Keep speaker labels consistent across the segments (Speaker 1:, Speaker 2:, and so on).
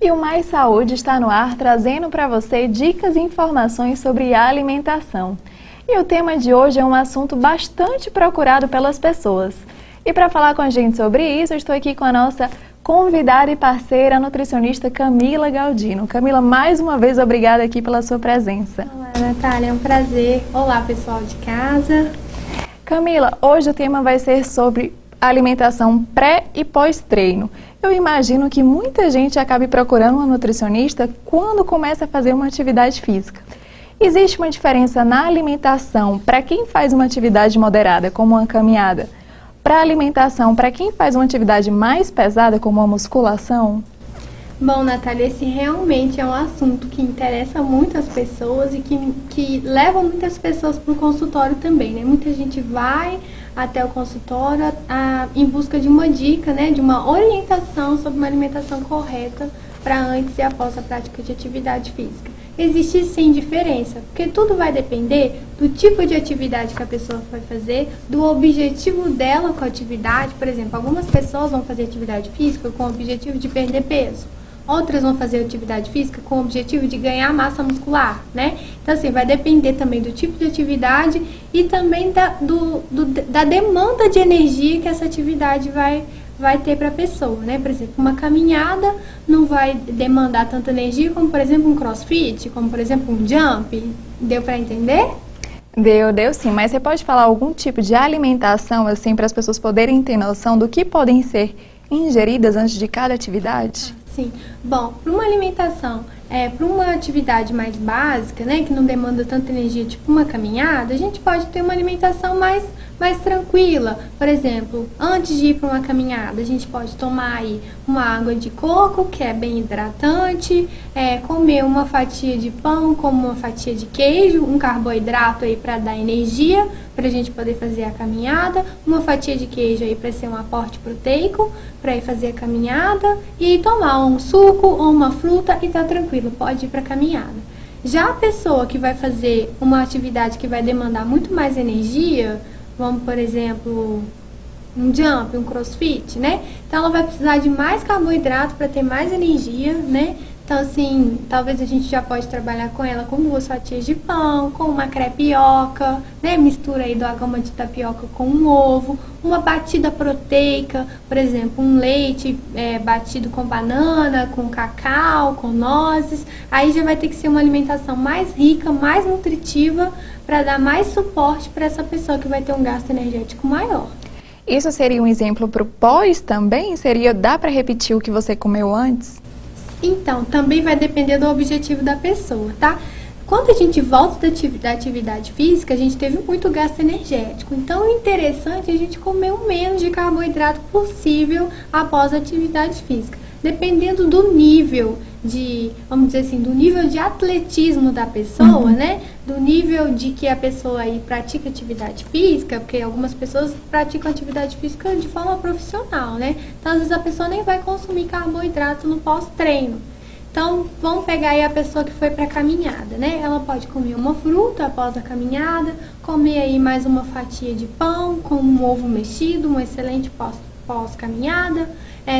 Speaker 1: E o Mais Saúde está no ar, trazendo para você dicas e informações sobre alimentação. E o tema de hoje é um assunto bastante procurado pelas pessoas. E para falar com a gente sobre isso, eu estou aqui com a nossa convidada e parceira, a nutricionista Camila Galdino. Camila, mais uma vez, obrigada aqui pela sua presença.
Speaker 2: Olá, Natália, é um prazer. Olá, pessoal de casa.
Speaker 1: Camila, hoje o tema vai ser sobre alimentação pré e pós-treino. Eu imagino que muita gente acabe procurando uma nutricionista quando começa a fazer uma atividade física. Existe uma diferença na alimentação para quem faz uma atividade moderada, como uma caminhada, para a alimentação para quem faz uma atividade mais pesada, como a musculação?
Speaker 2: Bom, Natália, esse realmente é um assunto que interessa muitas pessoas e que leva muitas pessoas para o consultório também, né? Muita gente vai até o consultório em busca de uma dica, né? De uma orientação sobre uma alimentação correta para antes e após a prática de atividade física. Existe sim diferença, porque tudo vai depender do tipo de atividade que a pessoa vai fazer, do objetivo dela com a atividade. Por exemplo, algumas pessoas vão fazer atividade física com o objetivo de perder peso. Outras vão fazer atividade física com o objetivo de ganhar massa muscular, né? Então, assim, vai depender também do tipo de atividade e também da demanda de energia que essa atividade vai ter para a pessoa, né? Por exemplo, uma caminhada não vai demandar tanta energia como, por exemplo, um crossfit, como, por exemplo, um jump. Deu para entender?
Speaker 1: Deu sim, mas você pode falar algum tipo de alimentação, assim, para as pessoas poderem ter noção do que podem ser ingeridas antes de cada atividade?
Speaker 2: Sim. Bom, para uma alimentação, para uma atividade mais básica, né, que não demanda tanta energia, tipo uma caminhada, a gente pode ter uma alimentação mais tranquila. Por exemplo, antes de ir para uma caminhada, a gente pode tomar aí uma água de coco, que é bem hidratante, comer uma fatia de pão, como uma fatia de queijo, um carboidrato aí para dar energia, para a gente poder fazer a caminhada, uma fatia de queijo aí para ser um aporte proteico, para ir fazer a caminhada, e tomar um suco ou uma fruta e tá tranquilo, pode ir para a caminhada. Já a pessoa que vai fazer uma atividade que vai demandar muito mais energia, vamos, por exemplo, um jump, um crossfit, né? Então, ela vai precisar de mais carboidrato para ter mais energia, né? Então, assim, talvez a gente já pode trabalhar com ela com 2 fatias de pão, com uma crepioca, né? Mistura aí da goma de tapioca com um ovo, uma batida proteica, por exemplo, um leite batido com banana, com cacau, com nozes. Aí já vai ter que ser uma alimentação mais rica, mais nutritiva, para dar mais suporte para essa pessoa que vai ter um gasto energético maior.
Speaker 1: Isso seria um exemplo para o pós também? Dá para repetir o que você comeu antes?
Speaker 2: Então, também vai depender do objetivo da pessoa, tá? Quando a gente volta da atividade física, a gente teve muito gasto energético. Então, é interessante a gente comer o menos de carboidrato possível após a atividade física. Dependendo do nível vamos dizer assim, do nível de atletismo da pessoa, né? Do nível de que a pessoa aí pratica atividade física, porque algumas pessoas praticam atividade física de forma profissional, né? Então, às vezes a pessoa nem vai consumir carboidrato no pós-treino. Então, vamos pegar aí a pessoa que foi para caminhada, né? Ela pode comer uma fruta após a caminhada, comer aí mais uma fatia de pão com um ovo mexido, um excelente pós-caminhada,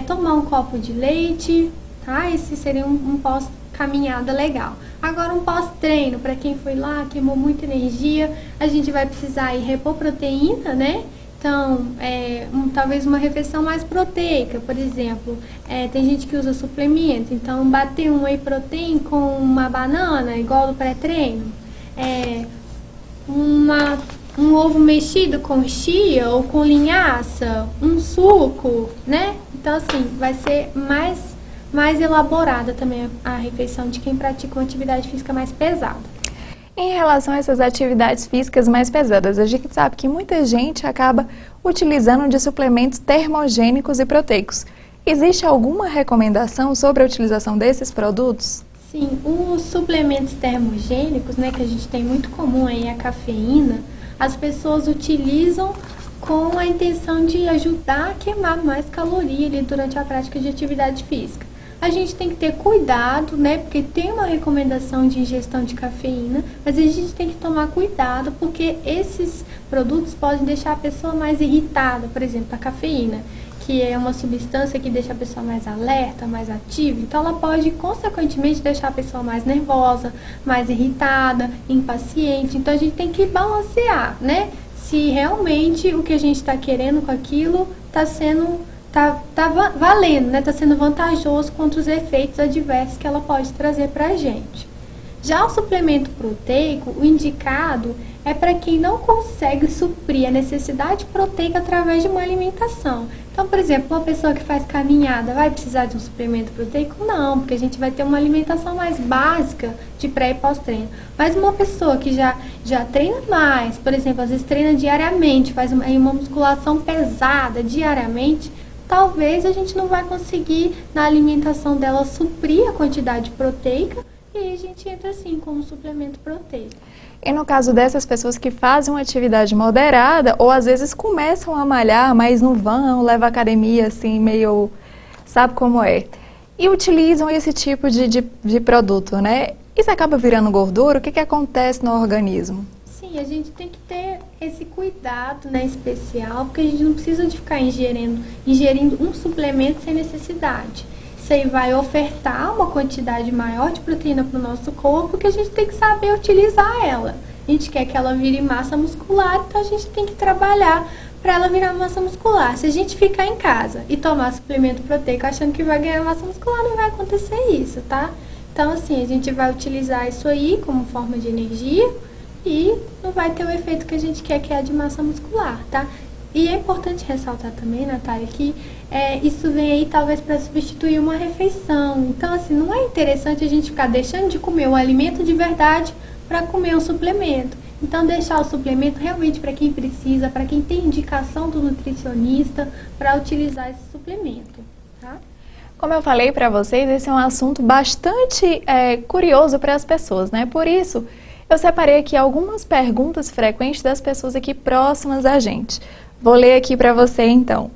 Speaker 2: tomar um copo de leite, tá? Esse seria um pós-caminhada legal. Agora, um pós-treino, para quem foi lá, queimou muita energia, a gente vai precisar aí repor proteína, né? Então, talvez uma refeição mais proteica, por exemplo, tem gente que usa suplemento, então bater um whey protein com uma banana, igual do pré-treino, um ovo mexido com chia ou com linhaça, um suco, né? Então, assim, vai ser mais elaborada também a refeição de quem pratica uma atividade física mais pesada.
Speaker 1: Em relação a essas atividades físicas mais pesadas, a gente sabe que muita gente acaba utilizando de suplementos termogênicos e proteicos. Existe alguma recomendação sobre a utilização desses produtos?
Speaker 2: Sim, os suplementos termogênicos, né, que a gente tem muito comum aí, a cafeína, as pessoas utilizam com a intenção de ajudar a queimar mais caloria ali durante a prática de atividade física. A gente tem que ter cuidado, né, porque tem uma recomendação de ingestão de cafeína, mas a gente tem que tomar cuidado porque esses produtos podem deixar a pessoa mais irritada, por exemplo, a cafeína, que é uma substância que deixa a pessoa mais alerta, mais ativa, então ela pode, consequentemente, deixar a pessoa mais nervosa, mais irritada, impaciente. Então a gente tem que balancear, né? Se realmente o que a gente está querendo com aquilo está sendo, valendo, né? Está sendo vantajoso contra os efeitos adversos que ela pode trazer para a gente. Já o suplemento proteico, o indicado é para quem não consegue suprir a necessidade proteica através de uma alimentação. Então, por exemplo, uma pessoa que faz caminhada vai precisar de um suplemento proteico? Não, porque a gente vai ter uma alimentação mais básica de pré e pós-treino. Mas uma pessoa que já treina mais, por exemplo, às vezes treina diariamente, faz uma musculação pesada diariamente, talvez a gente não vai conseguir na alimentação dela suprir a quantidade proteica e aí a gente entra assim com um suplemento proteico.
Speaker 1: E no caso dessas pessoas que fazem uma atividade moderada ou às vezes começam a malhar, mas não vão, levam a academia assim meio, sabe como é, e utilizam esse tipo de produto, né? Isso acaba virando gordura, o que acontece no organismo?
Speaker 2: Sim, a gente tem que ter esse cuidado, né, especial, porque a gente não precisa de ficar ingerindo um suplemento sem necessidade. Isso aí vai ofertar uma quantidade maior de proteína para o nosso corpo, que a gente tem que saber utilizar ela. A gente quer que ela vire massa muscular, então a gente tem que trabalhar para ela virar massa muscular. Se a gente ficar em casa e tomar suplemento proteico achando que vai ganhar massa muscular, não vai acontecer isso, tá? Então, assim, a gente vai utilizar isso aí como forma de energia e não vai ter o efeito que a gente quer, que é a de massa muscular, tá? E é importante ressaltar também, Natália, que isso vem aí talvez para substituir uma refeição. Então, assim, não é interessante a gente ficar deixando de comer um alimento de verdade para comer um suplemento. Então, deixar o suplemento realmente para quem precisa, para quem tem indicação do nutricionista para utilizar esse suplemento, tá?
Speaker 1: Como eu falei para vocês, esse é um assunto bastante curioso para as pessoas, né? Por isso, eu separei aqui algumas perguntas frequentes das pessoas aqui próximas a gente. Vou ler aqui para você, então.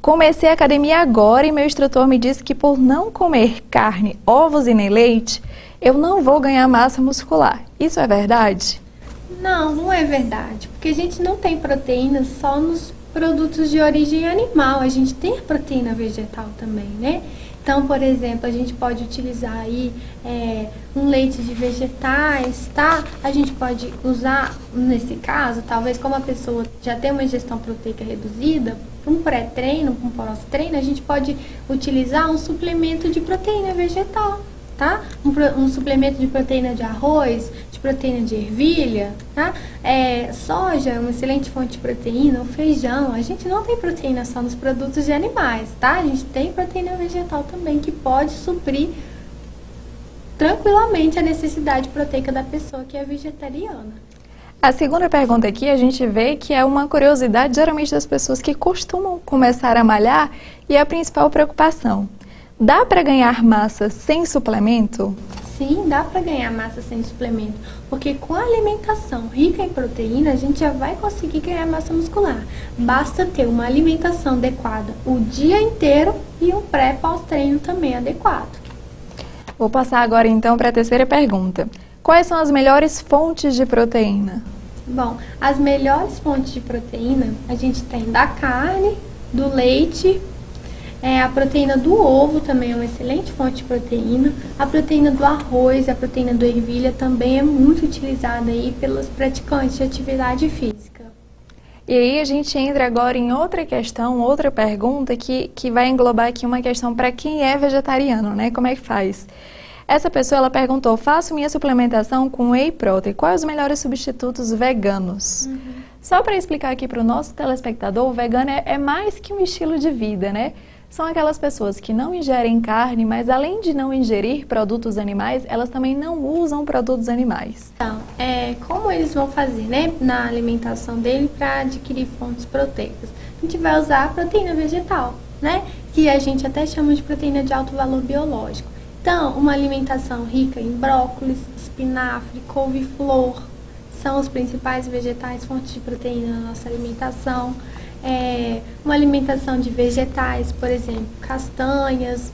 Speaker 1: Comecei a academia agora e meu instrutor me disse que por não comer carne, ovos e nem leite, eu não vou ganhar massa muscular. Isso é verdade?
Speaker 2: Não, não é verdade, porque a gente não tem proteína só nos produtos de origem animal, a gente tem a proteína vegetal também, né? Então, por exemplo, a gente pode utilizar aí um leite de vegetais, tá? A gente pode usar, nesse caso, talvez como a pessoa já tem uma ingestão proteica reduzida, para um pré-treino, para um pós-treino, a gente pode utilizar um suplemento de proteína vegetal, tá? Um suplemento de proteína de arroz, de proteína de ervilha, tá? Soja é uma excelente fonte de proteína, o feijão. A gente não tem proteína só nos produtos de animais, tá? A gente tem proteína vegetal também, que pode suprir tranquilamente a necessidade proteica da pessoa que é vegetariana.
Speaker 1: A segunda pergunta aqui, a gente vê que é uma curiosidade geralmente das pessoas que costumam começar a malhar e a principal preocupação. Dá para ganhar massa sem suplemento?
Speaker 2: Sim, dá para ganhar massa sem suplemento, porque com a alimentação rica em proteína, a gente já vai conseguir ganhar massa muscular. Basta ter uma alimentação adequada o dia inteiro e um pré pós-treino também adequado.
Speaker 1: Vou passar agora então para a terceira pergunta. Quais são as melhores fontes de proteína?
Speaker 2: Bom, as melhores fontes de proteína a gente tem da carne, do leite, a proteína do ovo também é uma excelente fonte de proteína, a proteína do arroz, a proteína do ervilha também é muito utilizada aí pelos praticantes de atividade física.
Speaker 1: E aí a gente entra agora em outra questão, outra pergunta que vai englobar aqui uma questão para quem é vegetariano, né? Como é que faz? Essa pessoa, ela perguntou, faço minha suplementação com whey protein, quais os melhores substitutos veganos? Só para explicar aqui para o nosso telespectador, o vegano é mais que um estilo de vida, né? São aquelas pessoas que não ingerem carne, mas além de não ingerir produtos animais, elas também não usam produtos animais.
Speaker 2: Então, como eles vão fazer, né, na alimentação dele para adquirir fontes proteicas? A gente vai usar a proteína vegetal, né? Que a gente até chama de proteína de alto valor biológico. Então, uma alimentação rica em brócolis, espinafre, couve-flor, são os principais vegetais fontes de proteína na nossa alimentação. Uma alimentação de vegetais, por exemplo, castanhas,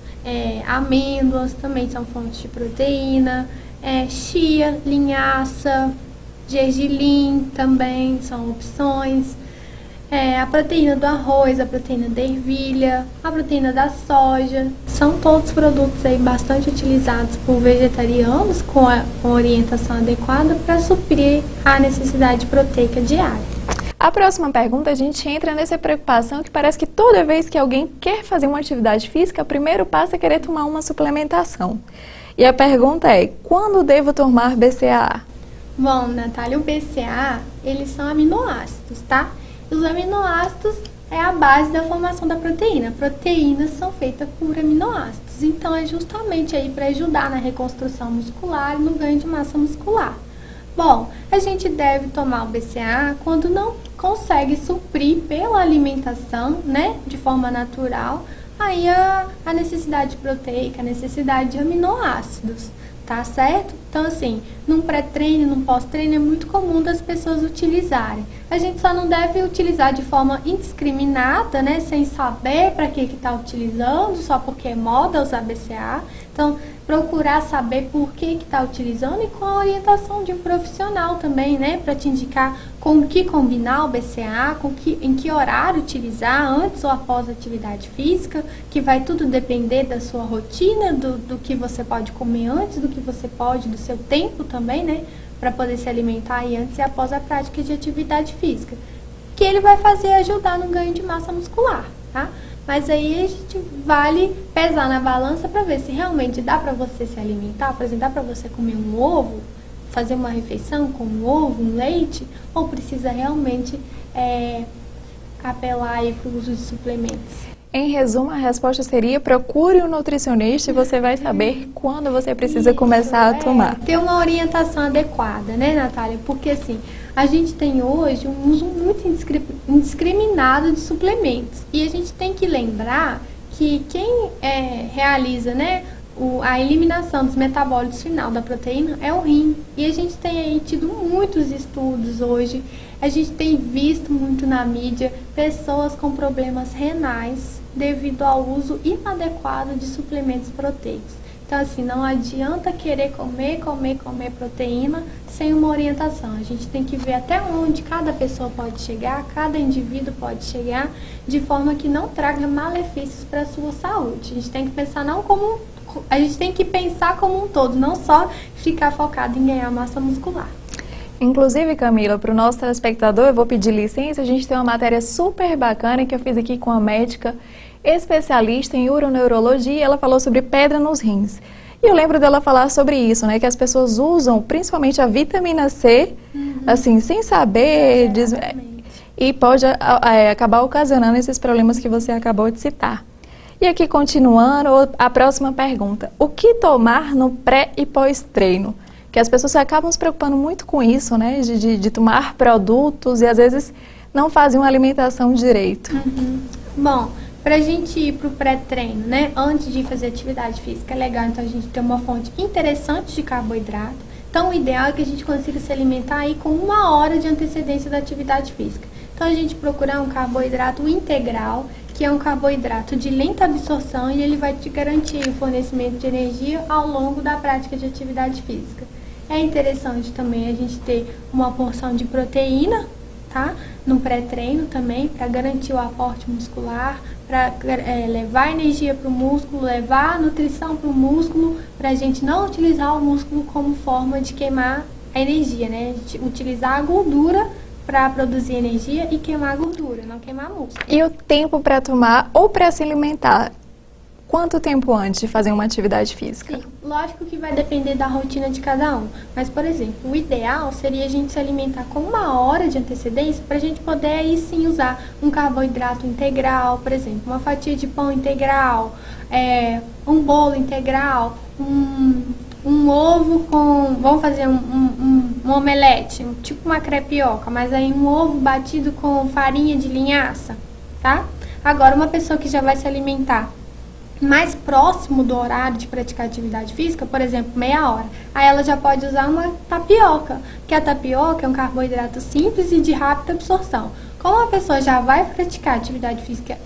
Speaker 2: amêndoas também são fontes de proteína, chia, linhaça, gergelim também são opções. A proteína do arroz, a proteína da ervilha, a proteína da soja, são todos produtos aí bastante utilizados por vegetarianos com a orientação adequada para suprir a necessidade proteica diária.
Speaker 1: A próxima pergunta, a gente entra nessa preocupação que parece que toda vez que alguém quer fazer uma atividade física, o primeiro passo é querer tomar uma suplementação. E a pergunta é, quando devo tomar BCAA?
Speaker 2: Bom, Natália, o BCAA, eles são aminoácidos, tá? Os aminoácidos é a base da formação da proteína. Proteínas são feitas por aminoácidos, então é justamente aí para ajudar na reconstrução muscular e no ganho de massa muscular. Bom, a gente deve tomar o BCAA quando não consegue suprir pela alimentação, né, de forma natural, aí a necessidade proteica, a necessidade de aminoácidos. Tá certo? Então, assim, num pré-treino, num pós-treino, é muito comum das pessoas utilizarem. A gente só não deve utilizar de forma indiscriminada, né? Sem saber para que está utilizando, só porque é moda usar BCAA. Então, procurar saber por que está utilizando e com a orientação de um profissional também, né? Para te indicar com o que combinar o BCAA, em que horário utilizar, antes ou após a atividade física, que vai tudo depender da sua rotina, do que você pode comer antes, do que você pode, do seu tempo também, né? Para poder se alimentar aí antes e após a prática de atividade física. Que ele vai fazer ajudar no ganho de massa muscular, tá? Mas aí a gente vale pesar na balança para ver se realmente dá para você se alimentar, por exemplo, dá para você comer um ovo, fazer uma refeição com um ovo, um leite, ou precisa realmente apelar para o uso de suplementos.
Speaker 1: Em resumo, a resposta seria procure um nutricionista e você vai saber quando você precisa começar a tomar.
Speaker 2: Ter uma orientação adequada, né, Natália? Porque assim, a gente tem hoje um uso muito indiscriminado de suplementos. E a gente tem que lembrar que quem realiza, né, a eliminação dos metabólitos final da proteína é o rim. E a gente tem aí tido muitos estudos hoje, a gente tem visto muito na mídia pessoas com problemas renais devido ao uso inadequado de suplementos proteicos. Então, assim, não adianta querer comer proteína sem uma orientação. A gente tem que ver até onde cada pessoa pode chegar, cada indivíduo pode chegar, de forma que não traga malefícios para a sua saúde. A gente tem que pensar como um todo, não só ficar focado em ganhar massa muscular.
Speaker 1: Inclusive, Camila, para o nosso telespectador, eu vou pedir licença, a gente tem uma matéria super bacana que eu fiz aqui com a médica especialista em uroneurologia, e ela falou sobre pedra nos rins. E eu lembro dela falar sobre isso, né, que as pessoas usam principalmente a vitamina C, assim, sem saber, e pode acabar ocasionando esses problemas que você acabou de citar. E aqui, continuando, a próxima pergunta. O que tomar no pré e pós-treino? Que as pessoas acabam se preocupando muito com isso, né? De tomar produtos e às vezes não fazem uma alimentação direito.
Speaker 2: Bom, pra gente ir pro pré-treino, né? Antes de fazer atividade física, é legal então a gente ter uma fonte interessante de carboidrato. Então o ideal é que a gente consiga se alimentar aí com 1 hora de antecedência da atividade física. Então a gente procurar um carboidrato integral, que é um carboidrato de lenta absorção e ele vai te garantir o fornecimento de energia ao longo da prática de atividade física. É interessante também a gente ter uma porção de proteína, tá? No pré-treino também, para garantir o aporte muscular, para levar energia para o músculo, levar nutrição para o músculo, para a gente não utilizar o músculo como forma de queimar a energia, né? A gente utilizar a gordura para produzir energia e queimar a gordura, não queimar músculo.
Speaker 1: E o tempo para tomar ou para se alimentar? Quanto tempo antes de fazer uma atividade física?
Speaker 2: Sim, lógico que vai depender da rotina de cada um. Mas, por exemplo, o ideal seria a gente se alimentar com 1 hora de antecedência para a gente poder aí sim usar um carboidrato integral, por exemplo, uma fatia de pão integral, um bolo integral, um ovo com... Vamos fazer um omelete, tipo uma crepioca, mas aí um ovo batido com farinha de linhaça, tá? Agora, uma pessoa que já vai se alimentar mais próximo do horário de praticar atividade física, por exemplo, 30 hora, aí ela já pode usar uma tapioca, que a tapioca é um carboidrato simples e de rápida absorção. Como a pessoa já vai praticar atividade física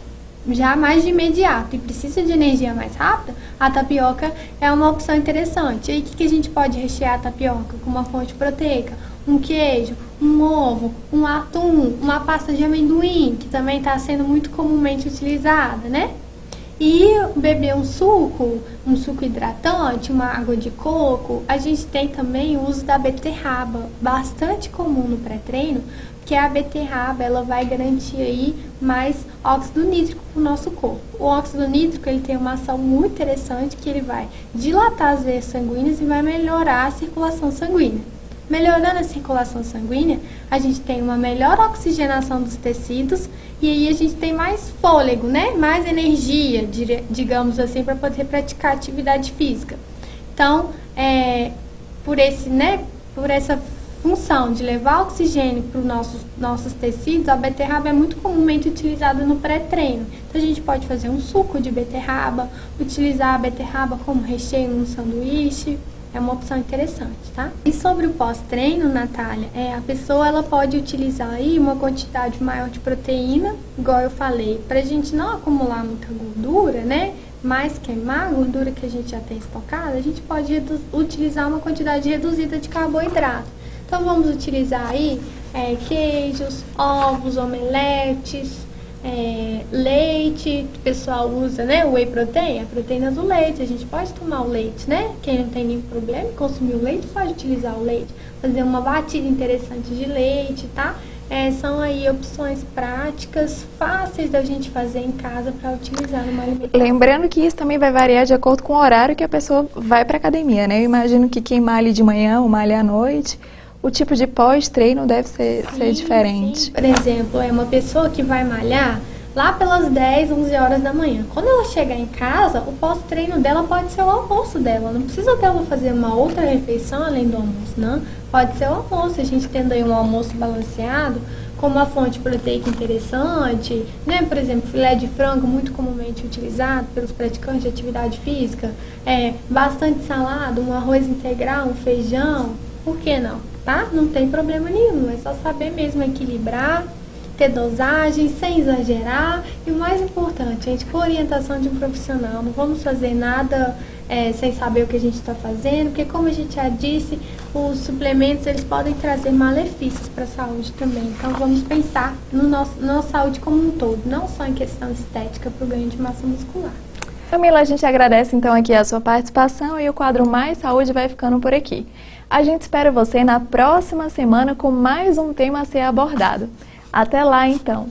Speaker 2: já mais de imediato e precisa de energia mais rápida, a tapioca é uma opção interessante. E aí o que a gente pode rechear a tapioca? Com uma fonte proteica, um queijo, um ovo, um atum, uma pasta de amendoim, que também está sendo muito comumente utilizada, né? E beber um suco hidratante, uma água de coco. A gente tem também o uso da beterraba, bastante comum no pré-treino, porque a beterraba ela vai garantir aí mais óxido nítrico para o nosso corpo. O óxido nítrico ele tem uma ação muito interessante que ele vai dilatar as veias sanguíneas e vai melhorar a circulação sanguínea. Melhorando a circulação sanguínea, a gente tem uma melhor oxigenação dos tecidos e aí a gente tem mais fôlego, né? Mais energia, digamos assim, para poder praticar atividade física. Então, por essa função de levar oxigênio para os nossos tecidos, a beterraba é muito comumente utilizada no pré-treino. Então, a gente pode fazer um suco de beterraba, utilizar a beterraba como recheio no sanduíche. É uma opção interessante, tá? E sobre o pós-treino, Natália, a pessoa ela pode utilizar aí uma quantidade maior de proteína, igual eu falei, pra gente não acumular muita gordura, né? Mas queimar a gordura que a gente já tem estocada, a gente pode utilizar uma quantidade reduzida de carboidrato. Então vamos utilizar aí queijos, ovos, omeletes, leite, o pessoal usa, né, o whey protein, a proteína do leite, a gente pode tomar o leite, né, quem não tem nenhum problema em consumir o leite, pode utilizar o leite, fazer uma batida interessante de leite, tá? São aí opções práticas, fáceis da gente fazer em casa para utilizar numa alimentação.
Speaker 1: Lembrando que isso também vai variar de acordo com o horário que a pessoa vai para academia, né, eu imagino que quem malha de manhã ou malha à noite, o tipo de pós-treino deve ser diferente.
Speaker 2: Sim. Por exemplo, uma pessoa que vai malhar lá pelas 10, 11 horas da manhã. Quando ela chegar em casa, o pós-treino dela pode ser o almoço dela. Não precisa dela fazer uma outra refeição além do almoço, não. Pode ser o almoço. A gente tendo aí um almoço balanceado, com uma fonte proteica interessante, né? Por exemplo, filé de frango, muito comumente utilizado pelos praticantes de atividade física. Bastante salada, um arroz integral, um feijão. Por que não? Tá? Não tem problema nenhum, é só saber mesmo equilibrar, ter dosagem, sem exagerar e o mais importante, gente, com a orientação de um profissional, não vamos fazer nada sem saber o que a gente está fazendo, porque como a gente já disse, os suplementos eles podem trazer malefícios para a saúde também, então vamos pensar na nossa saúde como um todo, não só em questão estética para o ganho de massa muscular.
Speaker 1: Camila, a gente agradece então aqui a sua participação e o quadro Mais Saúde vai ficando por aqui. A gente espera você na próxima semana com mais um tema a ser abordado. Até lá, então!